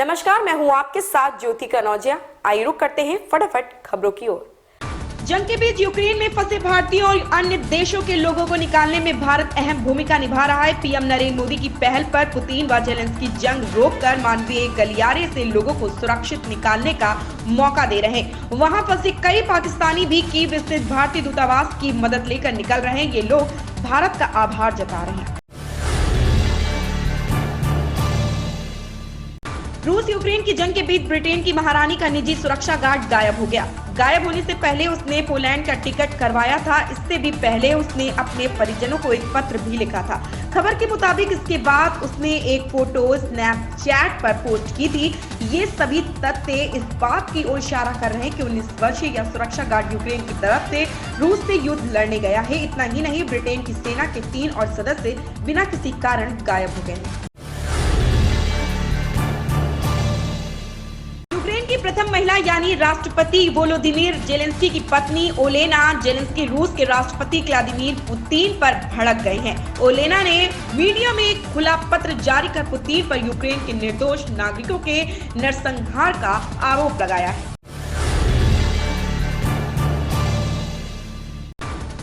नमस्कार, मैं हूं आपके साथ ज्योति कनौजिया। आइए रुक करते हैं फटाफट खबरों की ओर। जंग के बीच यूक्रेन में फंसे भारतीयों और अन्य देशों के लोगों को निकालने में भारत अहम भूमिका निभा रहा है। पीएम नरेंद्र मोदी की पहल पर पुतिन व जेलेंस्की जंग रोककर मानवीय गलियारे से लोगों को सुरक्षित निकालने का मौका दे रहे हैं। वहां फंसे कई पाकिस्तानी भी कीव स्थित भारतीय दूतावास की मदद लेकर निकल रहे हैं। ये लोग भारत का आभार जता रहे हैं। रूस यूक्रेन की जंग के बीच ब्रिटेन की महारानी का निजी सुरक्षा गार्ड गायब हो गया। गायब होने से पहले उसने पोलैंड का टिकट करवाया था। इससे भी पहले उसने अपने परिजनों को एक पत्र भी लिखा था। खबर के मुताबिक इसके बाद उसने एक फोटो स्नैपचैट पर पोस्ट की थी। ये सभी तथ्य इस बात की ओर इशारा कर रहे हैं कि 19 वर्षीय यह सुरक्षा गार्ड यूक्रेन की तरफ से रूस से युद्ध लड़ने गया है। इतना ही नहीं, ब्रिटेन की सेना के 3 और सदस्य बिना किसी कारण गायब हो गए हैं। की प्रथम महिला यानी राष्ट्रपति वोलोदिमीर जेलेंस्की की पत्नी ओलेना जेलेंस्की रूस के राष्ट्रपति व्लादिमीर पुतिन पर भड़क गए हैं। ओलेना ने मीडिया में एक खुला पत्र जारी कर पुतिन पर यूक्रेन के निर्दोष नागरिकों के नरसंहार का आरोप लगाया है।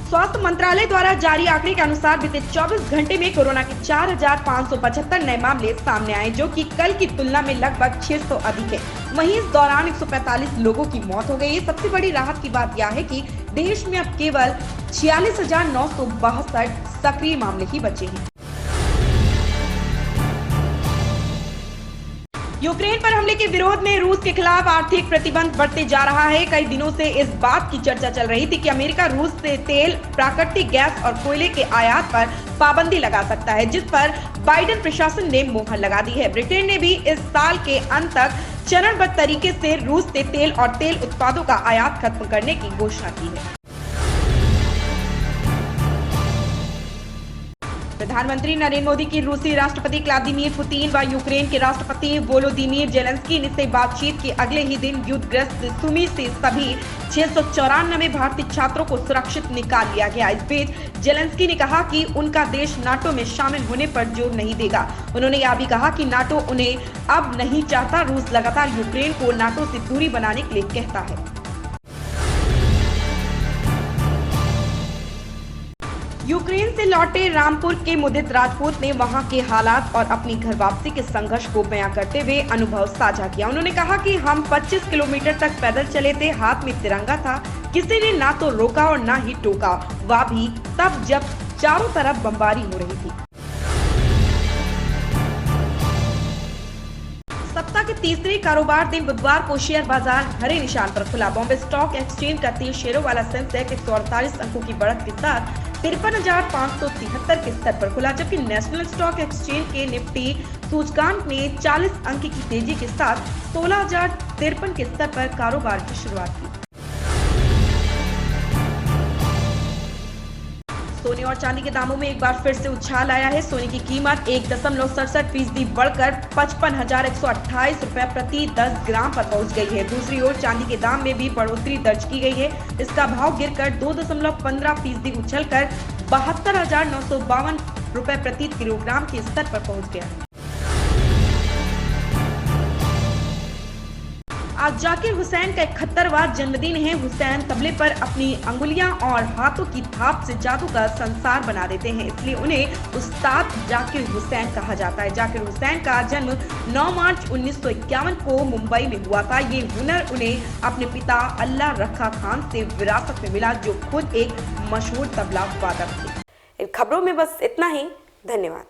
स्वास्थ्य मंत्रालय द्वारा जारी आंकड़े के अनुसार बीते 24 घंटे में कोरोना के 4,575 नए मामले सामने आए, जो कि कल की तुलना में लगभग 600 अधिक है। वहीं इस दौरान 145 लोगों की मौत हो गई। सबसे बड़ी राहत की बात यह है कि देश में अब केवल 46,962 सक्रिय मामले ही बचे हैं। यूक्रेन पर हमले के विरोध में रूस के खिलाफ आर्थिक प्रतिबंध बढ़ते जा रहा है। कई दिनों से इस बात की चर्चा चल रही थी कि अमेरिका रूस से तेल, प्राकृतिक गैस और कोयले के आयात पर पाबंदी लगा सकता है, जिस पर बाइडेन प्रशासन ने मुहर लगा दी है। ब्रिटेन ने भी इस साल के अंत तक चरणबद्ध तरीके से रूस से तेल और तेल उत्पादों का आयात खत्म करने की घोषणा की है। प्रधानमंत्री नरेंद्र मोदी की रूसी राष्ट्रपति व्लादिमीर पुतिन व यूक्रेन के राष्ट्रपति वोलोदिमीर जेलेंस्की से बातचीत के अगले ही दिन युद्धग्रस्त सुमी से सभी 694 भारतीय छात्रों को सुरक्षित निकाल लिया गया। इस बीच जेलेंस्की ने कहा कि उनका देश नाटो में शामिल होने पर जोर नहीं देगा। उन्होंने यह भी कहा कि नाटो उन्हें अब नहीं चाहता। रूस लगातार यूक्रेन को नाटो से दूरी बनाने के लिए कहता है। यूक्रेन से लौटे रामपुर के मुदित राजपूत ने वहां के हालात और अपनी घर वापसी के संघर्ष को बयां करते हुए अनुभव साझा किया। उन्होंने कहा कि हम 25 किलोमीटर तक पैदल चले थे, हाथ में तिरंगा था, किसी ने ना तो रोका और ना ही टोका, वह भी तब जब चारों तरफ बमबारी हो रही थी। सप्ताह के तीसरे कारोबार दिन बुधवार को शेयर बाजार हरे निशान पर खुला। बॉम्बे स्टॉक एक्सचेंज का 30 शेयरों वाला सेंसेक्स 148 अंकों की बढ़त के साथ 53,573 के स्तर पर खुला, जबकि नेशनल स्टॉक एक्सचेंज के निफ्टी सूचकांक ने 40 अंक की तेजी के साथ 16,053 के स्तर पर कारोबार की शुरुआत की। सोने और चांदी के दामों में एक बार फिर से उछाल आया है। सोने की कीमत 1.67% बढ़कर 55,128 रुपए प्रति 10 ग्राम पर पहुंच गई है। दूसरी ओर चांदी के दाम में भी बढ़ोतरी दर्ज की गई है। इसका भाव गिरकर 2.15% उछलकर 72,952 रुपए प्रति किलोग्राम के स्तर पर पहुंच गया है। आज जाकिर हुसैन का 71वां जन्मदिन है। हुसैन तबले पर अपनी अंगुलियां और हाथों की थाप से जादू का संसार बना देते हैं, इसलिए उन्हें उस्ताद जाकिर हुसैन कहा जाता है। जाकिर हुसैन का जन्म 9 मार्च 1951 को मुंबई में हुआ था। ये हुनर उन्हें अपने पिता अल्लाह रखा खान से विरासत में मिला, जो खुद एक मशहूर तबला वादक थे। इन खबरों में बस इतना ही। धन्यवाद।